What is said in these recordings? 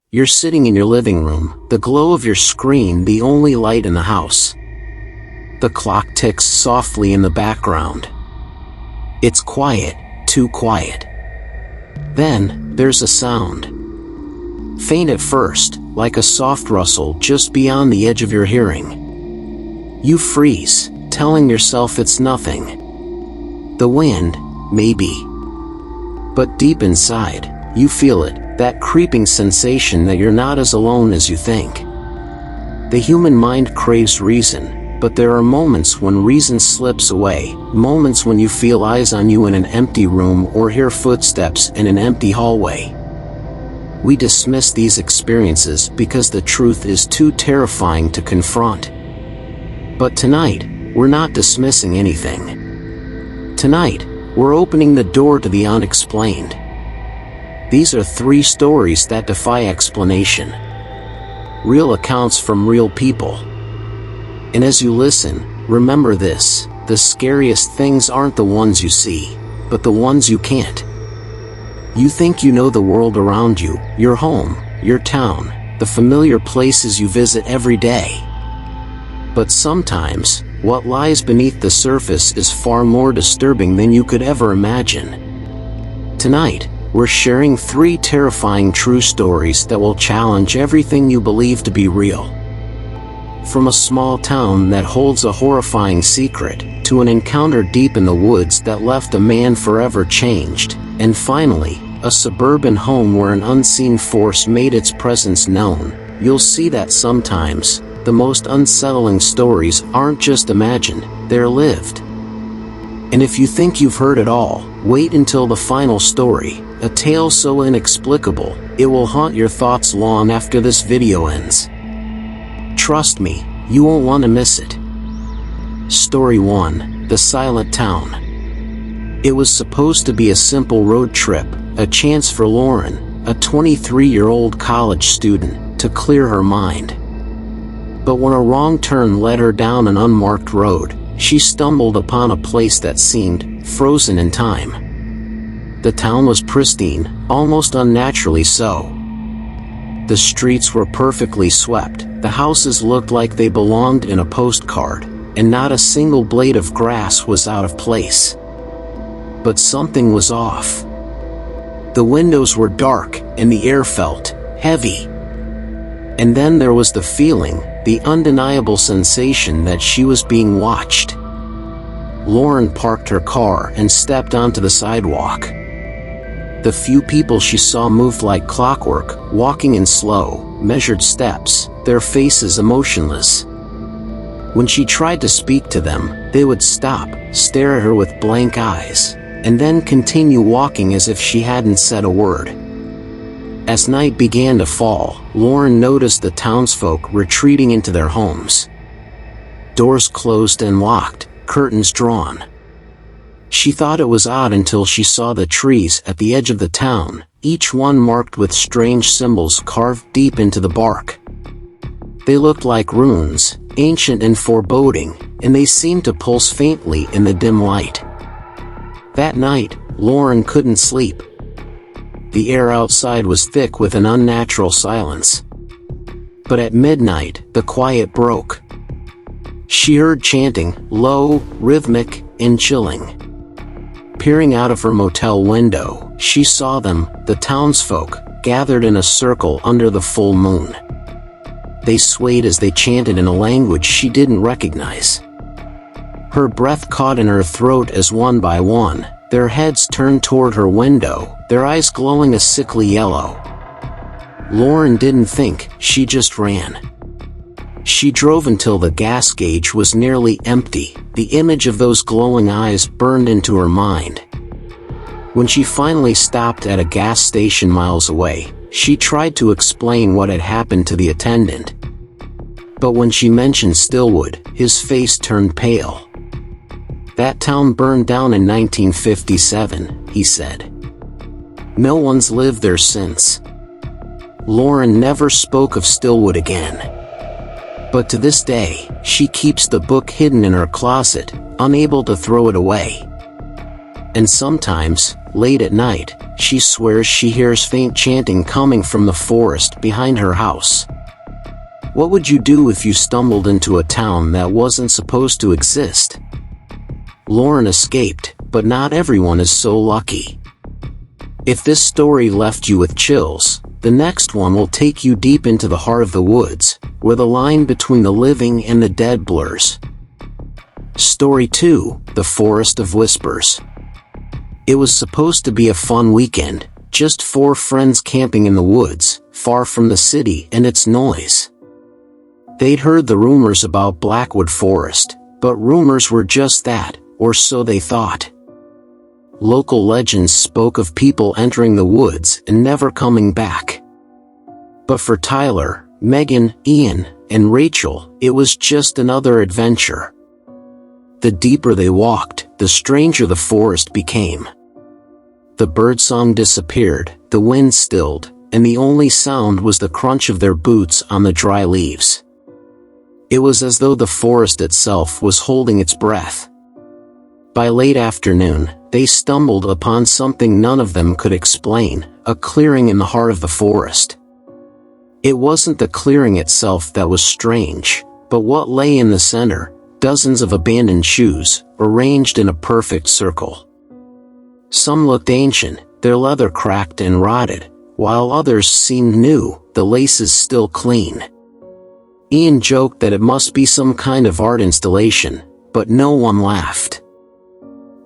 You're sitting in your living room, the glow of your screen the only light in the house. The clock ticks softly in the background. It's quiet, too quiet. Then, there's a sound. Faint at first, like a soft rustle just beyond the edge of your hearing. You freeze, telling yourself it's nothing. The wind, maybe. But deep inside, you feel it, that creeping sensation that you're not as alone as you think. The human mind craves reason, but there are moments when reason slips away, moments when you feel eyes on you in an empty room or hear footsteps in an empty hallway. We dismiss these experiences because the truth is too terrifying to confront. But tonight, we're not dismissing anything. Tonight, we're opening the door to the unexplained. These are 3 stories that defy explanation. Real accounts from real people. And as you listen, remember this: the scariest things aren't the ones you see, but the ones you can't. You think you know the world around you, your home, your town, the familiar places you visit every day. But sometimes, what lies beneath the surface is far more disturbing than you could ever imagine. Tonight, we're sharing 3 terrifying true stories that will challenge everything you believe to be real. From a small town that holds a horrifying secret, to an encounter deep in the woods that left a man forever changed, and finally, a suburban home where an unseen force made its presence known, you'll see that sometimes, the most unsettling stories aren't just imagined, they're lived. And if you think you've heard it all, wait until the final story, a tale so inexplicable, it will haunt your thoughts long after this video ends. Trust me, you won't want to miss it. Story 1, The Silent Town. It was supposed to be a simple road trip, a chance for Lauren, a 23-year-old college student, to clear her mind. But when a wrong turn led her down an unmarked road, she stumbled upon a place that seemed frozen in time. The town was pristine, almost unnaturally so. The streets were perfectly swept, the houses looked like they belonged in a postcard, and not a single blade of grass was out of place. But something was off. The windows were dark, and the air felt heavy. And then there was the feeling, the undeniable sensation that she was being watched. Lauren parked her car and stepped onto the sidewalk. The few people she saw moved like clockwork, walking in slow, measured steps, their faces emotionless. When she tried to speak to them, they would stop, stare at her with blank eyes, and then continue walking as if she hadn't said a word. As night began to fall, Lauren noticed the townsfolk retreating into their homes. Doors closed and locked, curtains drawn. She thought it was odd until she saw the trees at the edge of the town, each one marked with strange symbols carved deep into the bark. They looked like runes, ancient and foreboding, and they seemed to pulse faintly in the dim light. That night, Lauren couldn't sleep. The air outside was thick with an unnatural silence. But at midnight, the quiet broke. She heard chanting, low, rhythmic, and chilling. Peering out of her motel window, she saw them, the townsfolk, gathered in a circle under the full moon. They swayed as they chanted in a language she didn't recognize. Her breath caught in her throat as one by one, their heads turned toward her window, their eyes glowing a sickly yellow. Lauren didn't think, she just ran. She drove until the gas gauge was nearly empty, the image of those glowing eyes burned into her mind. When she finally stopped at a gas station miles away, she tried to explain what had happened to the attendant. But when she mentioned Stillwood, his face turned pale. That town burned down in 1957, he said. No one's lived there since. Lauren never spoke of Stillwood again. But to this day, she keeps the book hidden in her closet, unable to throw it away. And sometimes, Late at night, she swears she hears faint chanting coming from the forest behind her house. What would you do if you stumbled into a town that wasn't supposed to exist? Lauren escaped, but not everyone is so lucky. If this story left you with chills, the next one will take you deep into the heart of the woods, where the line between the living and the dead blurs. Story 2, The Forest of Whispers. It was supposed to be a fun weekend, just 4 friends camping in the woods, far from the city and its noise. They'd heard the rumors about Blackwood Forest, but rumors were just that, or so they thought. Local legends spoke of people entering the woods and never coming back. But for Tyler, Megan, Ian, and Rachel, it was just another adventure. The deeper they walked, the stranger the forest became. The birdsong disappeared, the wind stilled, and the only sound was the crunch of their boots on the dry leaves. It was as though the forest itself was holding its breath. By late afternoon, they stumbled upon something none of them could explain, a clearing in the heart of the forest. It wasn't the clearing itself that was strange, but what lay in the center, dozens of abandoned shoes, arranged in a perfect circle. Some looked ancient, their leather cracked and rotted, while others seemed new, the laces still clean. Ian joked that it must be some kind of art installation, but no one laughed.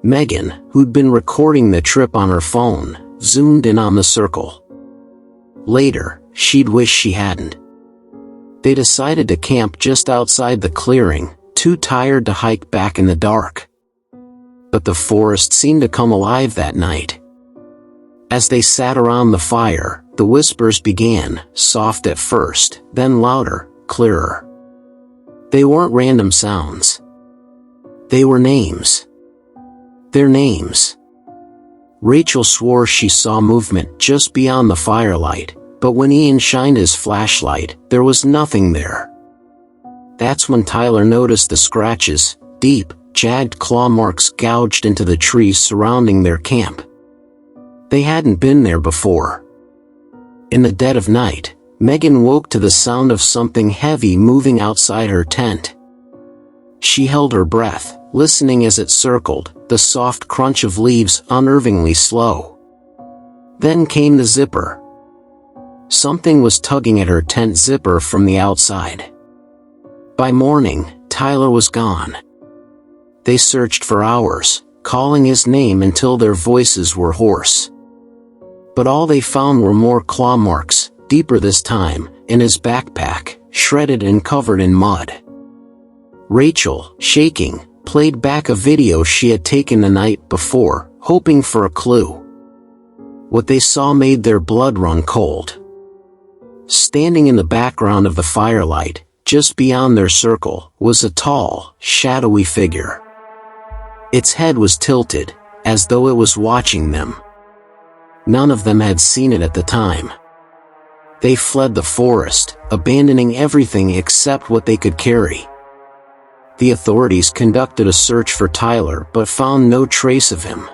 Megan, who'd been recording the trip on her phone, zoomed in on the circle. Later, she'd wish she hadn't. They decided to camp just outside the clearing, too tired to hike back in the dark. But the forest seemed to come alive that night. As they sat around the fire, the whispers began, soft at first, then louder, clearer. They weren't random sounds. They were names. Their names. Rachel swore she saw movement just beyond the firelight, but when Ian shined his flashlight, there was nothing there. That's when Tyler noticed the scratches, deep, jagged claw marks gouged into the trees surrounding their camp. They hadn't been there before. In the dead of night, Megan woke to the sound of something heavy moving outside her tent. She held her breath, listening as it circled, the soft crunch of leaves unnervingly slow. Then came the zipper. Something was tugging at her tent zipper from the outside. By morning, Tyler was gone. They searched for hours, calling his name until their voices were hoarse. But all they found were more claw marks, deeper this time, in his backpack, shredded and covered in mud. Rachel, shaking, played back a video she had taken the night before, hoping for a clue. What they saw made their blood run cold. Standing in the background of the firelight, just beyond their circle, was a tall, shadowy figure. Its head was tilted, as though it was watching them. None of them had seen it at the time. They fled the forest, abandoning everything except what they could carry. The authorities conducted a search for Tyler but found no trace of him.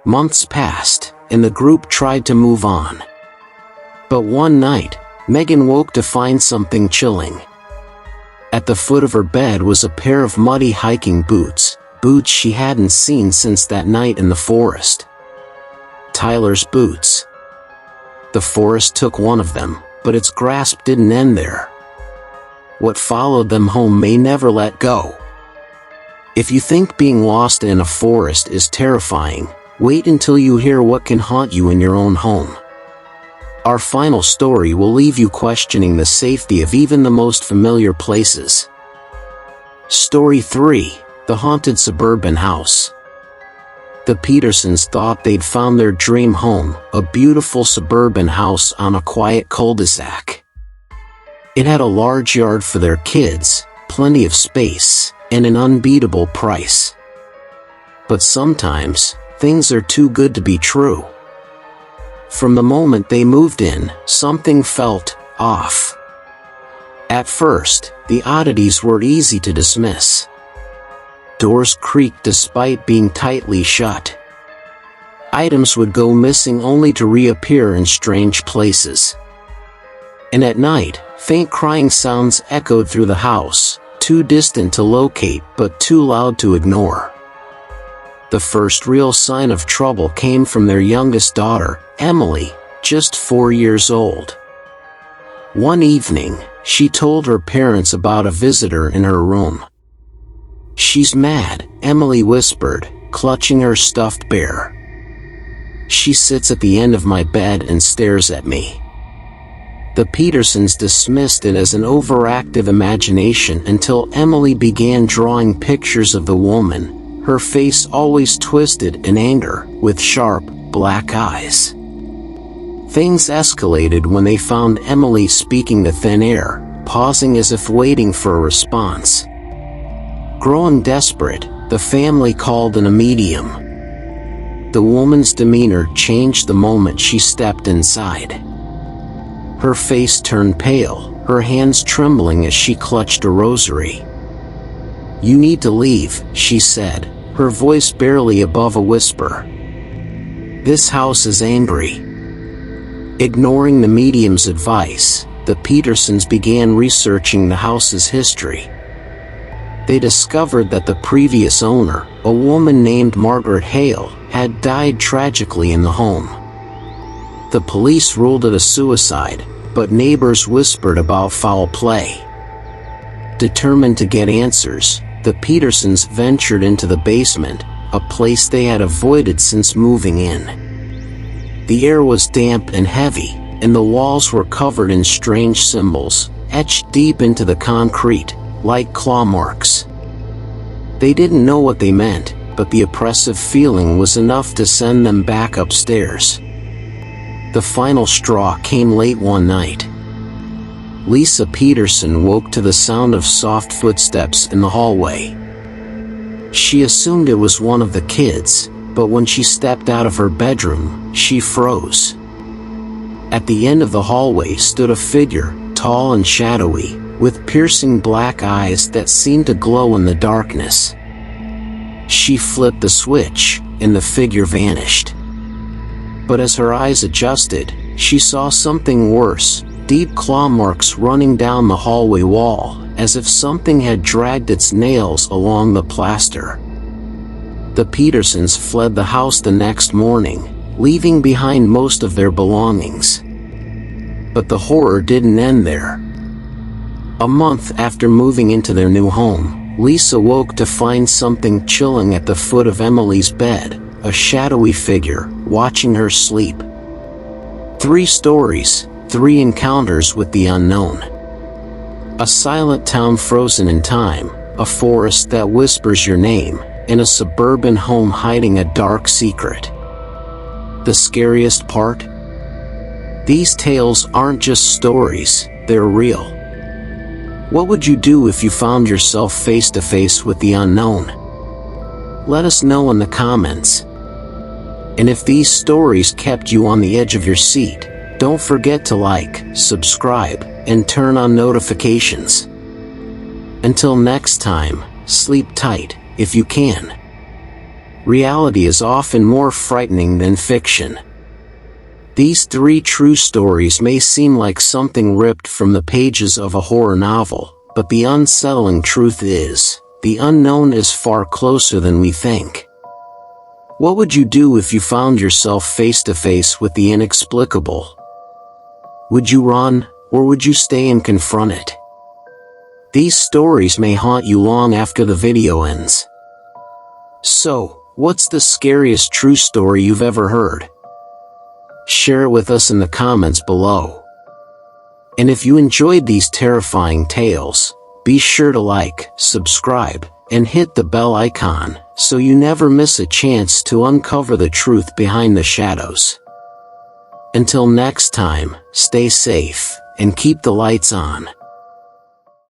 Months passed, and the group tried to move on. But one night, Megan woke to find something chilling. At the foot of her bed was a pair of muddy hiking boots, boots she hadn't seen since that night in the forest. Tyler's boots. The forest took one of them, but its grasp didn't end there. What followed them home may never let go. If you think being lost in a forest is terrifying, wait until you hear what can haunt you in your own home. Our final story will leave you questioning the safety of even the most familiar places. Story 3, The Haunted Suburban House. The Petersons thought they'd found their dream home, a beautiful suburban house on a quiet cul-de-sac. It had a large yard for their kids, plenty of space, and an unbeatable price. But sometimes, things are too good to be true. From the moment they moved in, something felt off. At first, the oddities were easy to dismiss. Doors creaked despite being tightly shut. Items would go missing only to reappear in strange places. And at night, faint crying sounds echoed through the house, too distant to locate but too loud to ignore. The first real sign of trouble came from their youngest daughter, Emily, just 4 years old. One evening, she told her parents about a visitor in her room. "She's mad," Emily whispered, clutching her stuffed bear. "She sits at the end of my bed and stares at me." The Petersons dismissed it as an overactive imagination until Emily began drawing pictures of the woman, her face always twisted in anger, with sharp, black eyes. Things escalated when they found Emily speaking to thin air, pausing as if waiting for a response. Growing desperate, the family called in a medium. The woman's demeanor changed the moment she stepped inside. Her face turned pale, her hands trembling as she clutched a rosary. "You need to leave," she said, her voice barely above a whisper. "This house is angry." Ignoring the medium's advice, the Petersons began researching the house's history. They discovered that the previous owner, a woman named Margaret Hale, had died tragically in the home. The police ruled it a suicide, but neighbors whispered about foul play. Determined to get answers, the Petersons ventured into the basement, a place they had avoided since moving in. The air was damp and heavy, and the walls were covered in strange symbols, etched deep into the concrete, like claw marks. They didn't know what they meant, but the oppressive feeling was enough to send them back upstairs. The final straw came late one night. Lisa Peterson woke to the sound of soft footsteps in the hallway. She assumed it was one of the kids, but when she stepped out of her bedroom, she froze. At the end of the hallway stood a figure, tall and shadowy, with piercing black eyes that seemed to glow in the darkness. She flipped the switch, and the figure vanished. But as her eyes adjusted, she saw something worse, deep claw marks running down the hallway wall, as if something had dragged its nails along the plaster. The Petersons fled the house the next morning, leaving behind most of their belongings. But the horror didn't end there. A month after moving into their new home, Lisa woke to find something chilling at the foot of Emily's bed, a shadowy figure, watching her sleep. 3 stories, 3 encounters with the unknown. A silent town frozen in time, a forest that whispers your name, and a suburban home hiding a dark secret. The scariest part? These tales aren't just stories, they're real. What would you do if you found yourself face to face with the unknown? Let us know in the comments. And if these stories kept you on the edge of your seat, don't forget to like, subscribe, and turn on notifications. Until next time, sleep tight, if you can. Reality is often more frightening than fiction. These 3 true stories may seem like something ripped from the pages of a horror novel, but the unsettling truth is, the unknown is far closer than we think. What would you do if you found yourself face to face with the inexplicable? Would you run, or would you stay and confront it? These stories may haunt you long after the video ends. So, what's the scariest true story you've ever heard? Share it with us in the comments below. And if you enjoyed these terrifying tales, be sure to like, subscribe, and hit the bell icon, so you never miss a chance to uncover the truth behind the shadows. Until next time, stay safe, and keep the lights on.